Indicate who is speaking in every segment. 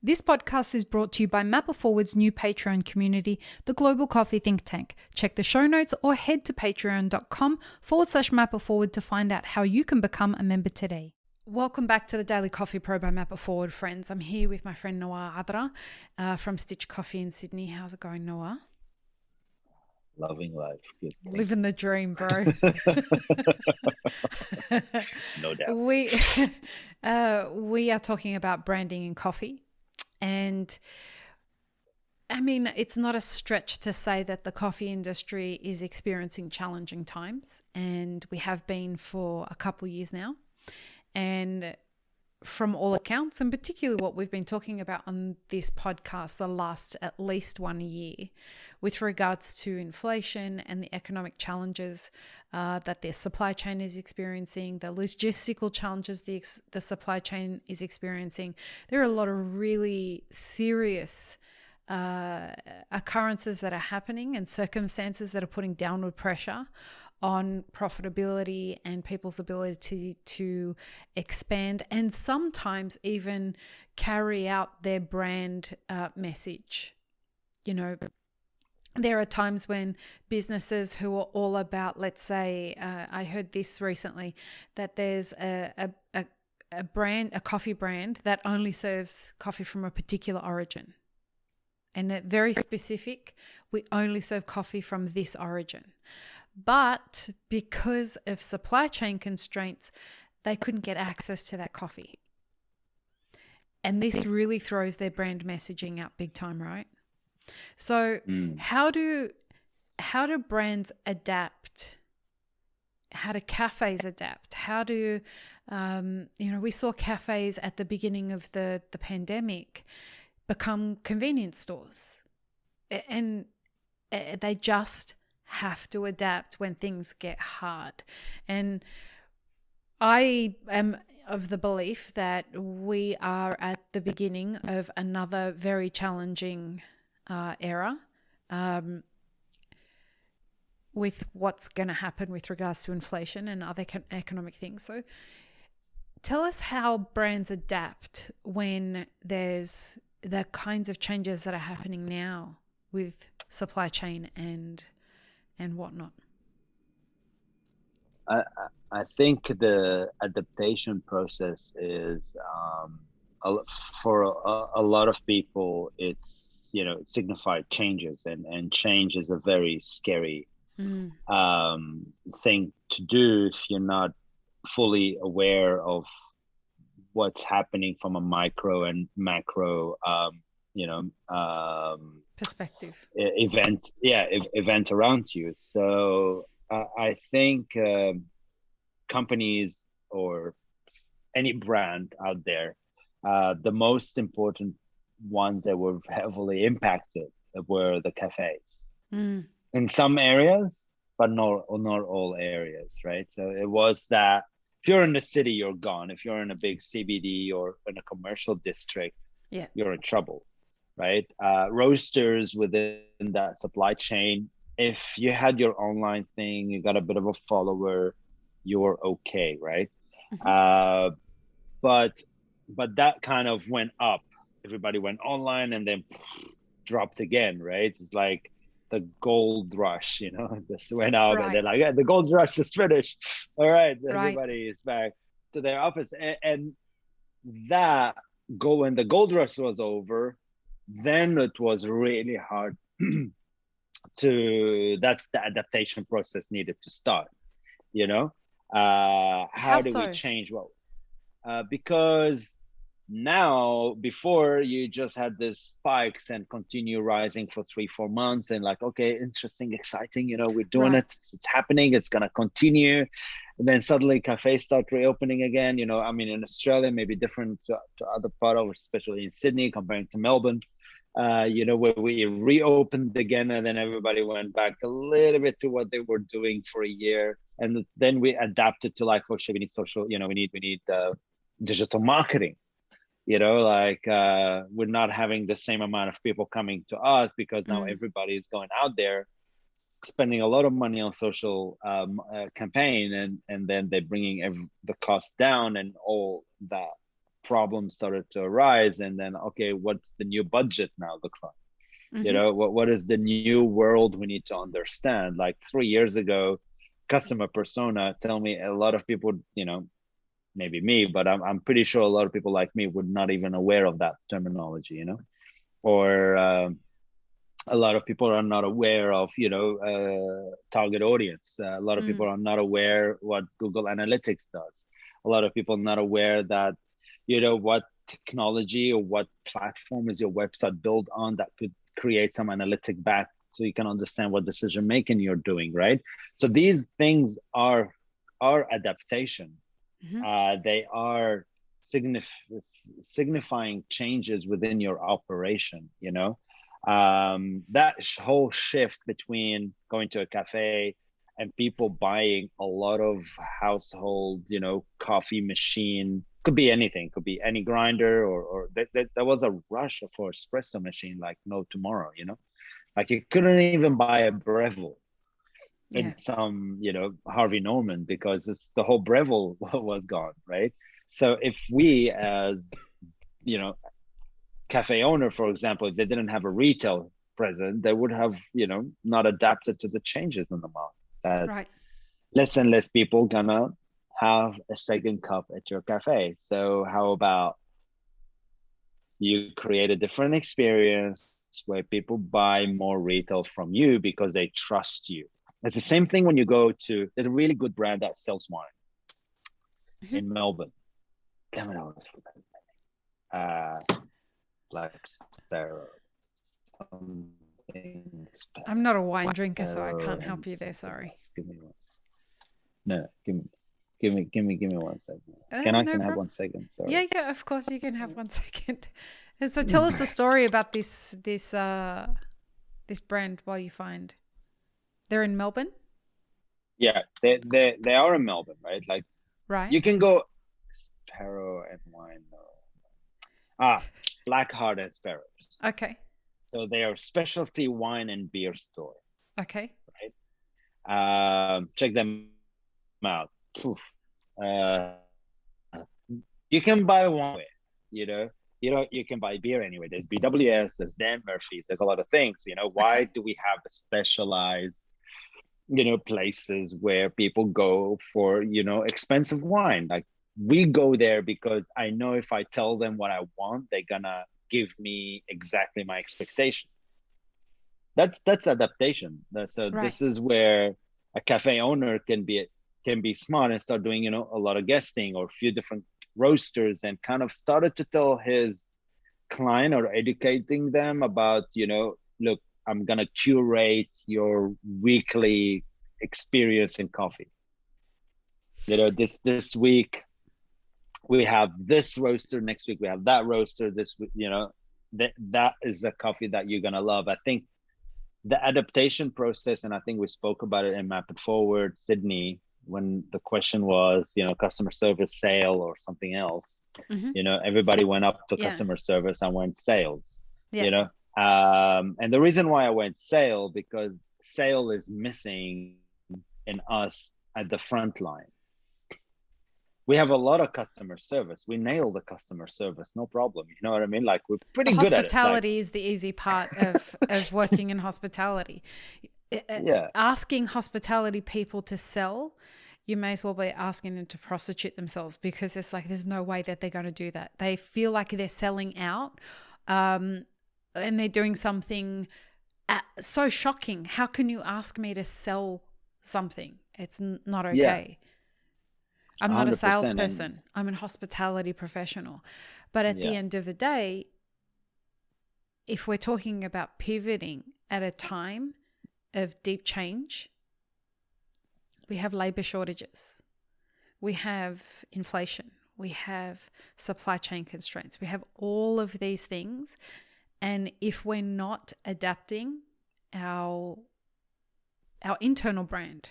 Speaker 1: This podcast is brought to you by Mapper Forward's new Patreon community, the Global Coffee Think Tank. Check the show notes or head to patreon.com/Mapper Forward to find out how you can become a member today. Welcome back to the Daily Coffee Pro by Mapper Forward, friends. I'm here with my friend Nawar Adra from Stitch Coffee in Sydney. How's it going, Nawar?
Speaker 2: Loving life. Good.
Speaker 1: Living the dream, bro.
Speaker 2: No doubt.
Speaker 1: We are talking about branding in coffee. And I mean, it's not a stretch to say that the coffee industry is experiencing challenging times, and we have been for a couple of years now. And from all accounts, and particularly what we've been talking about on this podcast the last at least 1 year with regards to inflation and the economic challenges that their supply chain is experiencing, the logistical challenges the supply chain is experiencing. There are a lot of really serious occurrences that are happening and circumstances that are putting downward pressure on profitability and people's ability to expand and sometimes even carry out their brand message. You know, there are times when businesses who are all about, let's say, I heard this recently, that there's a coffee brand that only serves coffee from a particular origin. And they're very specific, we only serve coffee from this origin. But because of supply chain constraints, they couldn't get access to that coffee. And this really throws their brand messaging out big time, right? So how do brands adapt? How do cafes adapt? How do, we saw cafes at the beginning of the pandemic become convenience stores. And they just have to adapt when things get hard. And I am of the belief that we are at the beginning of another very challenging era with what's going to happen with regards to inflation and other economic things. So tell us how brands adapt when there's the kinds of changes that are happening now with supply chain and whatnot.
Speaker 2: I think the adaptation process is for a lot of people, it's, it signified changes, and change is a very scary thing to do if you're not fully aware of what's happening from a micro and macro
Speaker 1: perspective
Speaker 2: event around you. So I think companies or any brand out there, the most important ones that were heavily impacted were the cafes in some areas, but not all areas, right? So it was that if you're in the city, you're gone. If you're in a big CBD or in a commercial district, you're in trouble, right? Roasters within that supply chain, if you had your online thing, you got a bit of a follower, you're okay, right? But that kind of went up. Everybody went online and then dropped again, right? It's like the gold rush, just went out, and they're like, the gold rush is finished. All right, everybody is back to their office. And that when the gold rush was over, then it was really hard that's the adaptation process needed to start. How do we change? Well, because now, before, you just had this spikes and continue rising for 3-4 months, and like, okay, interesting, exciting, we're doing it, it's happening, it's gonna continue. And then suddenly cafes start reopening again. In Australia, maybe different to other part of, especially in Sydney comparing to Melbourne, where we reopened again, and then everybody went back a little bit to what they were doing for a year. And then we adapted to like, oh shit, we need social, we need digital marketing. We're not having the same amount of people coming to us because now everybody is going out there spending a lot of money on social campaign, and then they're bringing the cost down and all that problems started to arise, and then, okay, what's the new budget now look like?
Speaker 1: Mm-hmm.
Speaker 2: What is the new world we need to understand? Like 3 years ago, customer persona, tell me, a lot of people, maybe me, but I'm pretty sure a lot of people like me would not even aware of that terminology, or a lot of people are not aware of, target audience. A lot of people
Speaker 1: Mm.
Speaker 2: are not aware what Google Analytics does. A lot of people are not aware that, what technology or what platform is your website built on that could create some analytic back so you can understand what decision making you're doing, right? So these things are adaptation.
Speaker 1: Mm-hmm.
Speaker 2: They are signifying changes within your operation, that whole shift between going to a cafe and people buying a lot of household, coffee machine, could be anything, could be any grinder, or there was a rush for espresso machine like no tomorrow, like you couldn't even buy a Breville
Speaker 1: Yeah.
Speaker 2: in some, Harvey Norman, because the whole Breville was gone, right? So if we, as, you know cafe owner, for example, if they didn't have a retail presence, they would have, not adapted to the changes in the market. That
Speaker 1: Right.
Speaker 2: less and less people gonna have a second cup at your cafe. So how about you create a different experience where people buy more retail from you because they trust you? It's the same thing when you go to, there's a really good brand that sells wine
Speaker 1: Mm-hmm.
Speaker 2: in Melbourne. Damn it, I always forgot. Black Sparrow. Something
Speaker 1: I'm not a wine drinker, so I
Speaker 2: Sparrow
Speaker 1: can't
Speaker 2: and
Speaker 1: help you there.
Speaker 2: something
Speaker 1: Sorry.
Speaker 2: else. Give me one. No, give me 1 second. Can
Speaker 1: No
Speaker 2: I have
Speaker 1: problem.
Speaker 2: 1 second? Sorry.
Speaker 1: Yeah, yeah, of course you can have 1 second. And so tell us the story about this brand while you find. They're in Melbourne,
Speaker 2: Yeah, they are in Melbourne, right? Like
Speaker 1: right?
Speaker 2: you can go Sparrow and wine. No. Black Heart and Sparrows.
Speaker 1: Okay.
Speaker 2: So they are specialty wine and beer store,
Speaker 1: Okay.
Speaker 2: right? Check them out. Poof. Uh, you can buy wine, you know. You can buy beer anyway. There's BWS, there's Dan Murphy's, there's a lot of things. Why
Speaker 1: Okay.
Speaker 2: do we have a specialized, places where people go for, expensive wine? Like we go there because I know if I tell them what I want, they're gonna give me exactly my expectation. That's adaptation. So
Speaker 1: Right.
Speaker 2: this is where a cafe owner can be smart and start doing, a lot of guesting or a few different roasters, and kind of started to tell his client or educating them about, look, I'm gonna curate your weekly experience in coffee. This week we have this roaster, next week we have that roaster, this week, that is a coffee that you're gonna love. I think the adaptation process, and I think we spoke about it in Map It Forward, Sydney, when the question was, customer service, sale, or something else.
Speaker 1: Mm-hmm.
Speaker 2: Everybody went up to
Speaker 1: Yeah.
Speaker 2: customer service and went sales.
Speaker 1: Yeah.
Speaker 2: You know, and the reason why I went sale, because sale is missing in us at the front line. We have a lot of customer service. We nail the customer service, no problem. You know what I mean? Like we're
Speaker 1: The
Speaker 2: pretty good at it. Like,
Speaker 1: hospitality is the easy part of working in hospitality.
Speaker 2: yeah,
Speaker 1: Asking hospitality people to sell, you may as well be asking them to prostitute themselves, because it's like there's no way that they're going to do that. They feel like they're selling out, and they're doing something so shocking. How can you ask me to sell something? It's not
Speaker 2: yeah,
Speaker 1: okay. I'm not a
Speaker 2: 100%. And
Speaker 1: salesperson. I'm a hospitality professional. But at the
Speaker 2: yeah,
Speaker 1: end of the day, if we're talking about pivoting at a time of deep change, we have labor shortages, we have inflation, we have supply chain constraints, we have all of these things. And if we're not adapting our internal brand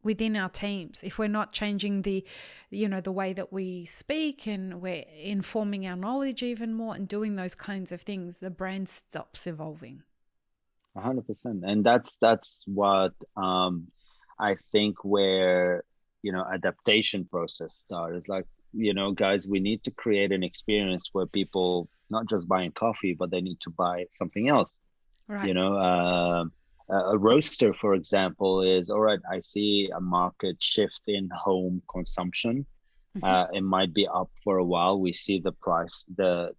Speaker 1: within our teams, if we're not changing the way that we speak, and we're informing our knowledge even more and doing those kinds of things, the brand stops evolving.
Speaker 2: 100%. And that's what I think where adaptation process starts. Like guys, we need to create an experience where people not just buying coffee, but they need to buy something else.
Speaker 1: Right.
Speaker 2: You know, a roaster, for example, is all right. I see a market shift in home consumption.
Speaker 1: Hmm.
Speaker 2: It might be up for a while. We see the price, the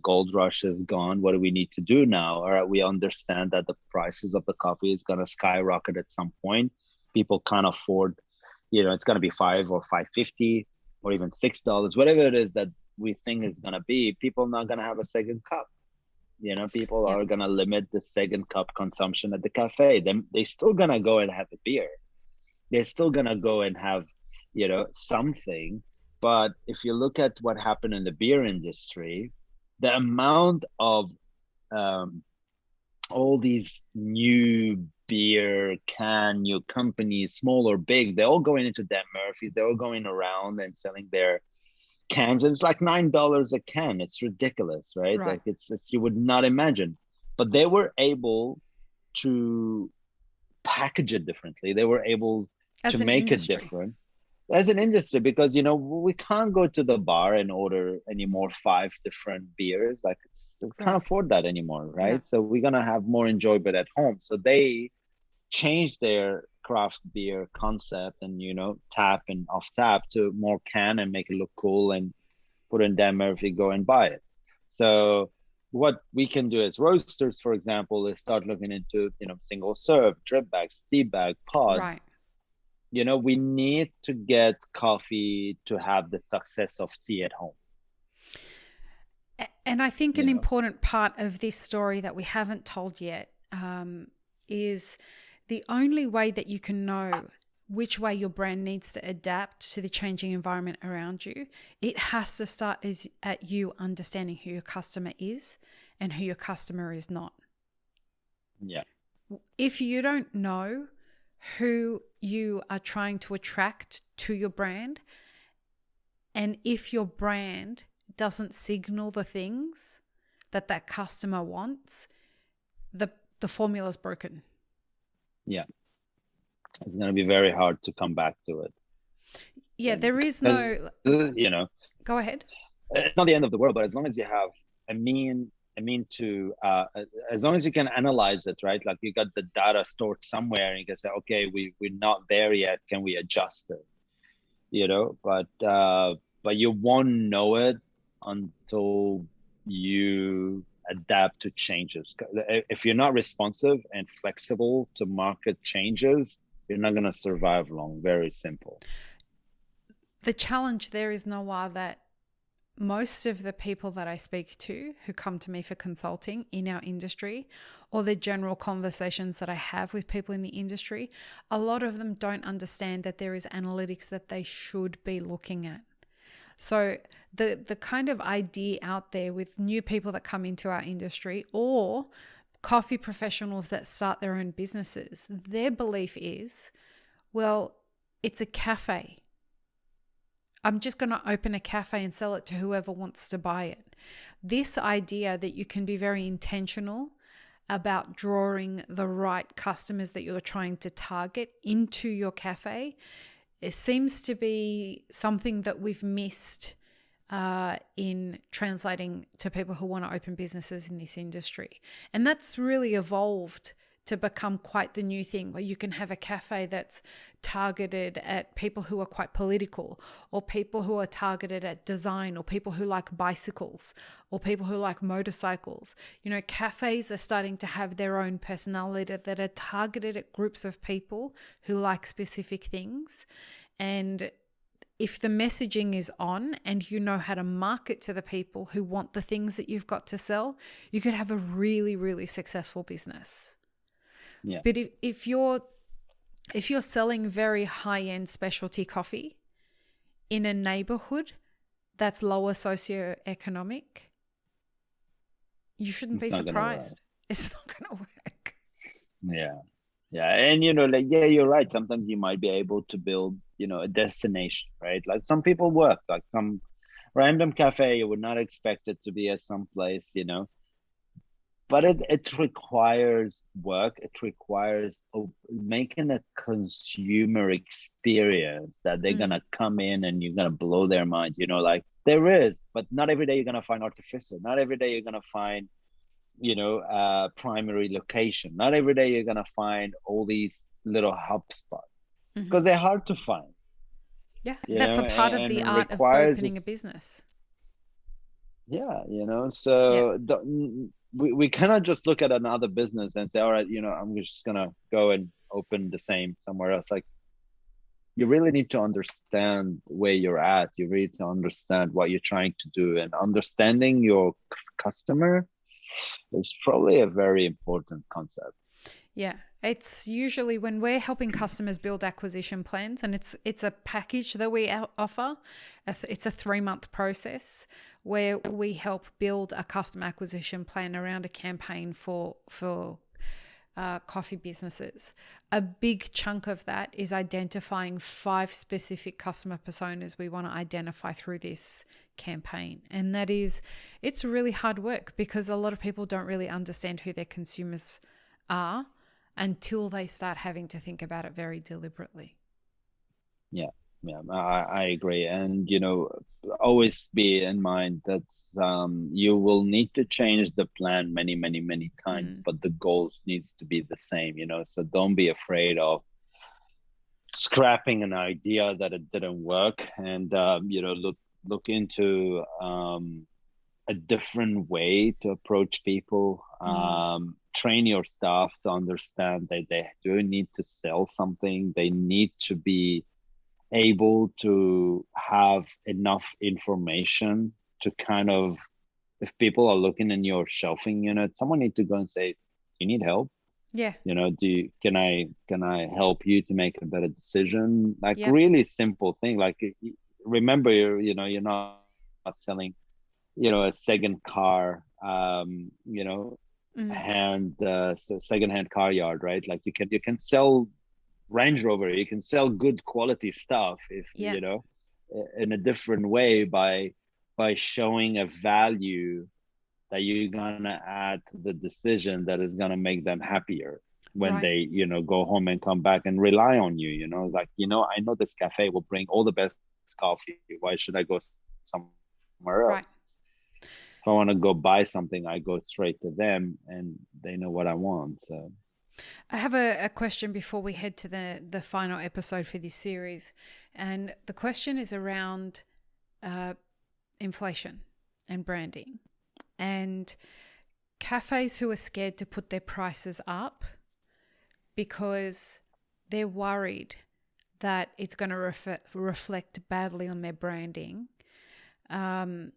Speaker 2: gold rush is gone. What do we need to do now? All right, we understand that the prices of the coffee is going to skyrocket at some point. People can't afford, it's going to be 5 or 5.50 or even $6, whatever it is that we think is going to be. People not going to have a second cup. People
Speaker 1: Yep.
Speaker 2: are going to limit the second cup consumption at the cafe. Then they still going to go and have a beer. They're still going to go and have, something. But if you look at what happened in the beer industry, the amount of um, all these new beer new companies, small or big, they're all going into Dan Murphy's. They're all going around and selling their cans. And it's like $9 a can. It's ridiculous, right?
Speaker 1: Right.
Speaker 2: Like it's you would not imagine. But they were able to package it differently. They were able to
Speaker 1: As an
Speaker 2: make it
Speaker 1: industry.
Speaker 2: different as an industry, because we can't go to the bar and order anymore 5 different beers. Like we can't
Speaker 1: Right.
Speaker 2: afford that anymore,
Speaker 1: No.
Speaker 2: right? So we're gonna have more enjoyment at home. So they changed their craft beer concept and tap and off tap to more can and make it look cool and put in Denver if you go and buy it. So what we can do as roasters, for example, is start looking into single serve, drip bags, tea bag,
Speaker 1: Right.
Speaker 2: pods. We need to get coffee to have the success of tea at home.
Speaker 1: And I think
Speaker 2: You
Speaker 1: an
Speaker 2: know,
Speaker 1: important part of this story that we haven't told yet is the only way that you can know which way your brand needs to adapt to the changing environment around you, it has to start at you understanding who your customer is and who your customer is not.
Speaker 2: yeah,
Speaker 1: If you don't know who you are trying to attract to your brand, and if your brand doesn't signal the things that customer wants, the formula's broken.
Speaker 2: yeah, it's going to be very hard to come back to it.
Speaker 1: Yeah, there is
Speaker 2: Because,
Speaker 1: no.
Speaker 2: you know,
Speaker 1: Go ahead.
Speaker 2: it's not the end of the world, but as long as you have a mean to as long as you can analyze it, right? Like you got the data stored somewhere and you can say, okay, we're not there yet, can we adjust it? But you won't know it until you adapt to changes. If you're not responsive and flexible to market changes, you're not going to survive long. Very simple.
Speaker 1: The challenge there is, Nawar, that most of the people that I speak to who come to me for consulting in our industry, or the general conversations that I have with people in the industry, a lot of them don't understand that there is analytics that they should be looking at. So the kind of idea out there with new people that come into our industry or coffee professionals that start their own businesses, their belief is, well, it's a cafe. I'm just going to open a cafe and sell it to whoever wants to buy it. This idea that you can be very intentional about drawing the right customers that you're trying to target into your cafe, it seems to be something that we've missed in translating to people who want to open businesses in this industry. And that's really evolved to become quite the new thing, where you can have a cafe that's targeted at people who are quite political, or people who are targeted at design, or people who like bicycles, or people who like motorcycles. Cafes are starting to have their own personality that are targeted at groups of people who like specific things. And if the messaging is on and you know how to market to the people who want the things that you've got to sell, you could have a really, really successful business.
Speaker 2: Yeah.
Speaker 1: But if you're selling very high-end specialty coffee in a neighborhood that's lower socioeconomic, you shouldn't
Speaker 2: It's
Speaker 1: be
Speaker 2: not gonna work.
Speaker 1: surprised. It's not going to work.
Speaker 2: Yeah. Yeah. And like, yeah, you're right. Sometimes you might be able to build, a destination, right? Like some people work, like some random cafe, you would not expect it to be at some place, but it requires work. It requires making a consumer experience that they're
Speaker 1: Mm.
Speaker 2: gonna come in and you're gonna blow their mind. Like there is, but not every day you're gonna find artificial. Not every day you're gonna find, primary location. Not every day you're gonna find all these little hub spots
Speaker 1: Hmm.
Speaker 2: because they're hard to find.
Speaker 1: Yeah, that's a part of
Speaker 2: And
Speaker 1: the
Speaker 2: it
Speaker 1: art of
Speaker 2: requires
Speaker 1: opening a
Speaker 2: this.
Speaker 1: business.
Speaker 2: Yeah,
Speaker 1: Yeah.
Speaker 2: so we cannot just look at another business and say, all right, I'm just gonna go and open the same somewhere else. Like you really need to understand where you're at. You really need to understand what you're trying to do, and understanding your customer is probably a very important concept.
Speaker 1: Yeah. It's usually when we're helping customers build acquisition plans, and it's a package that we offer. It's a 3-month process where we help build a custom acquisition plan around a campaign for coffee businesses. A big chunk of that is identifying 5 specific customer personas we want to identify through this campaign. And it's really hard work because a lot of people don't really understand who their consumers are until they start having to think about it very deliberately.
Speaker 2: Yeah, yeah, I agree. And always be in mind that you will need to change the plan many, many, many times,
Speaker 1: Mm.
Speaker 2: but the goals needs to be the same, so don't be afraid of scrapping an idea that it didn't work, and look into a different way to approach people.
Speaker 1: Mm.
Speaker 2: Train your staff to understand that they do need to sell something. They need to be able to have enough information to kind of, if people are looking in your shelving unit, someone need to go and say, you need help?
Speaker 1: Yeah.
Speaker 2: Can I help you to make a better decision? Like
Speaker 1: Yep.
Speaker 2: really simple thing. Like remember, you're not selling, a second car,
Speaker 1: Mm.
Speaker 2: hand second-hand car yard, right? Like you can sell Range Rover, you can sell good quality stuff if
Speaker 1: Yep.
Speaker 2: in a different way by showing a value that you're gonna add to the decision that is gonna make them happier when
Speaker 1: Right.
Speaker 2: they go home and come back and rely on you. Like I know this cafe will bring all the best coffee. Why should I go somewhere
Speaker 1: Right.
Speaker 2: else? If I want to go buy something, I go straight to them and they know what I want. So
Speaker 1: I have a question before we head to the final episode for this series. And the question is around uh, inflation and branding. And cafes who are scared to put their prices up because they're worried that it's going to reflect badly on their branding, um,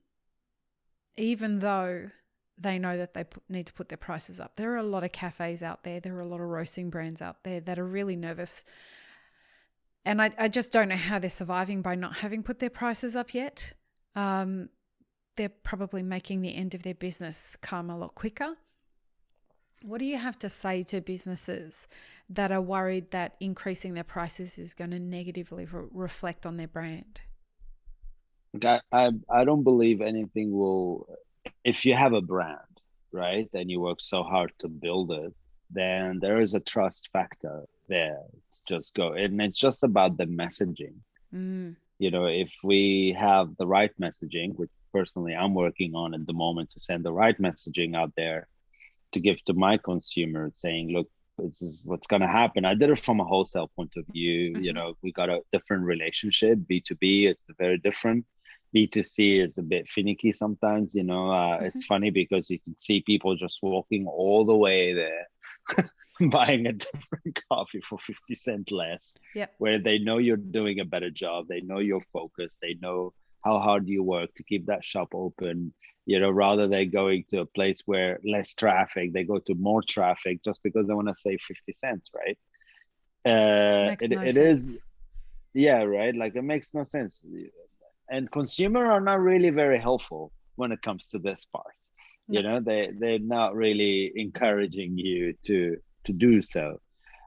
Speaker 1: even though they know that they need to put their prices up. There are a lot of cafes out there. There are a lot of roasting brands out there that are really nervous. And I just don't know how they're surviving by not having put their prices up yet. They're probably making the end of their business come a lot quicker. What do you have to say to businesses that are worried that increasing their prices is going to negatively reflect on their brand?
Speaker 2: I don't believe anything will, if you have a brand, right, and you work so hard to build it, then there is a trust factor there to just go. And it's just about the messaging.
Speaker 1: Mm.
Speaker 2: If we have the right messaging, which personally I'm working on at the moment to send the right messaging out there to give to my consumers, saying, look, this is what's going to happen. I did it from a wholesale point of view.
Speaker 1: Mm-hmm.
Speaker 2: We got a different relationship. B2B is very different. B2C is a bit finicky sometimes.
Speaker 1: Mm-hmm.
Speaker 2: It's funny because you can see people just walking all the way there, buying a different coffee for 50 cents less,
Speaker 1: Yep.
Speaker 2: where they know you're doing a better job. They know you're focused. They know how hard you work to keep that shop open. Rather than going to a place where less traffic, they go to more traffic just because they want to save 50 cents, right?
Speaker 1: Makes no
Speaker 2: It is,
Speaker 1: sense.
Speaker 2: yeah, right. Like it makes no sense. And consumer are not really very helpful when it comes to this part.
Speaker 1: No.
Speaker 2: They're not really encouraging you to do so.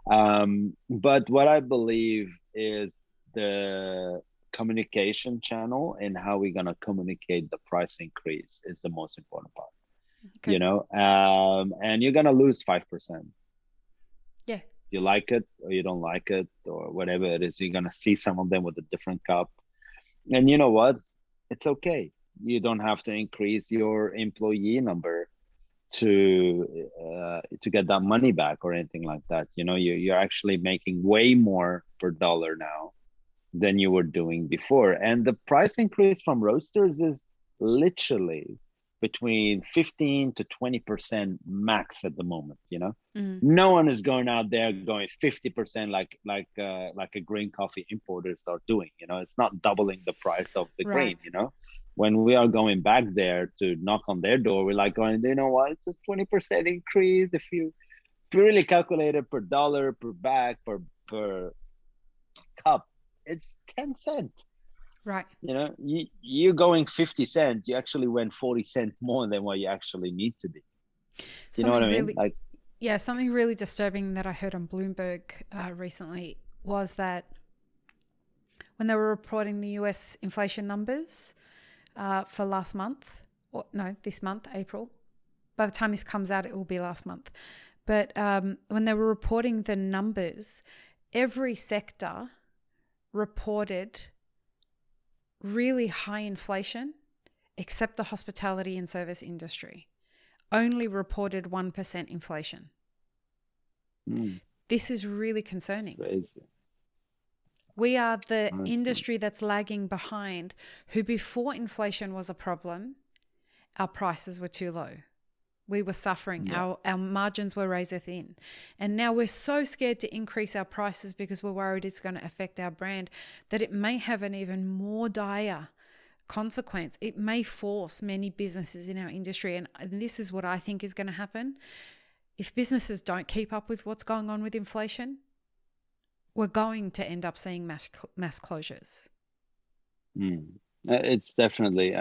Speaker 2: But what I believe is the communication channel and how we're going to communicate the price increase is the most important part.
Speaker 1: Okay.
Speaker 2: And you're gonna lose 5%.
Speaker 1: Yeah.
Speaker 2: You like it or you don't like it or whatever it is, you're gonna see some of them with a different cup. And you know what? It's okay. You don't have to increase your employee number to get that money back or anything like that. You're actually making way more per dollar now than you were doing before. And the price increase from roasters is literally between 15 to 20% max at the moment.
Speaker 1: Mm.
Speaker 2: No one is going out there going 50% like a green coffee importers are doing. It's not doubling the price of the
Speaker 1: Right.
Speaker 2: grain. When we are going back there to knock on their door, we're like going, you know what, it's a 20% increase. If you really calculate it per dollar, per bag, per cup, it's 10 cents.
Speaker 1: Right.
Speaker 2: You going 50 cents, you actually went 40 cents more than what you actually need to be. You know what I mean?
Speaker 1: Yeah, something really disturbing that I heard on Bloomberg recently was that when they were reporting the US inflation numbers for last month, or no, this month, April. By the time this comes out, it will be last month. But when they were reporting the numbers, every sector reported really high inflation, except the hospitality and service industry. Only reported 1% inflation. This is really concerning.
Speaker 2: Crazy.
Speaker 1: We are the industry that's lagging behind, who before inflation was a problem, our prices were too low. We were suffering. Yeah. Our margins were razor thin. And now we're so scared to increase our prices because we're worried it's going to affect our brand that it may have an even more dire consequence. It may force many businesses in our industry. And this is what I think is going to happen. If businesses don't keep up with what's going on with inflation, we're going to end up seeing mass closures.
Speaker 2: It's definitely...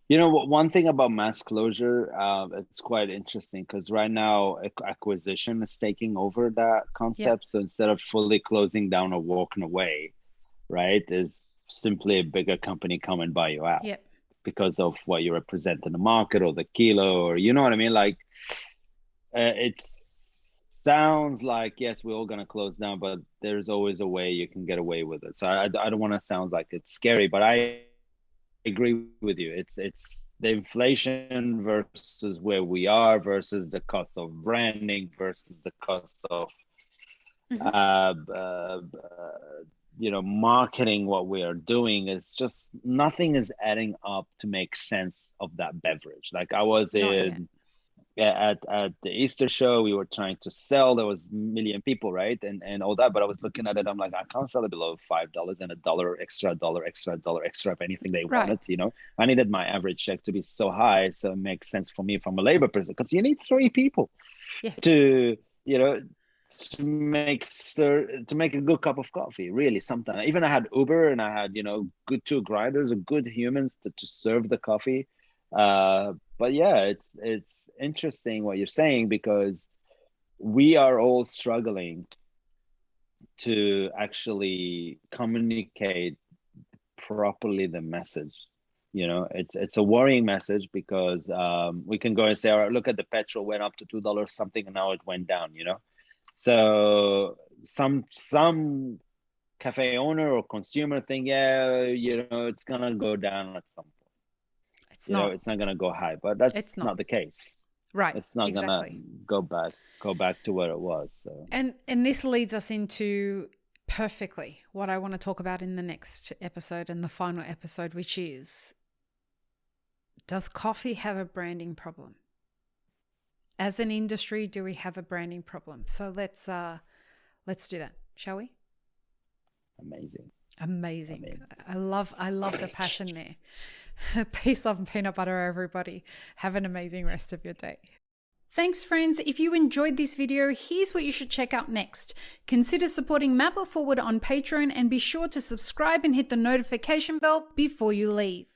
Speaker 2: one thing about mass closure, it's quite interesting because right now acquisition is taking over that concept. Yep. So instead of fully closing down or walking away, right, is simply a bigger company come and buy you out.
Speaker 1: Yep.
Speaker 2: Because of what you represent in the market or the kilo, or you know what I mean? Like, it sounds like, yes, we're all going to close down, but there's always a way you can get away with it. So I don't want to sound like it's scary, but I agree with you. It's the inflation versus where we are versus the cost of branding versus the cost of marketing what we are doing. It's just nothing is adding up to make sense of that beverage. Like I was at the Easter show, we were trying to sell. There was 1 million people, right, and all that. But I was looking at it. I'm like, I can't sell it below $5 and $1 extra, if anything they wanted. I needed my average check to be so high, so it makes sense for me from a labor person because you need 3 people to make a good cup of coffee. Really, sometimes even I had Uber and I had good 2 grinders or good humans to serve the coffee. But yeah, it's interesting what you're saying because we are all struggling to actually communicate properly the message. It's a worrying message because we can go and say, all right, look at the petrol went up to $2 something and now it went down. So some cafe owner or consumer think, it's gonna go down at some point. It's not going to go high, but that's not the case.
Speaker 1: Right.
Speaker 2: It's not going to go back to where it was. So.
Speaker 1: And this leads us into perfectly what I want to talk about in the next episode and the final episode, which is, does coffee have a branding problem? As an industry, do we have a branding problem? So let's do that, shall we? Amazing. I love the passion there. Peace, love, and peanut butter, everybody. Have an amazing rest of your day. Thanks, friends. If you enjoyed this video, here's what you should check out next. Consider supporting Map It Forward on Patreon and be sure to subscribe and hit the notification bell before you leave.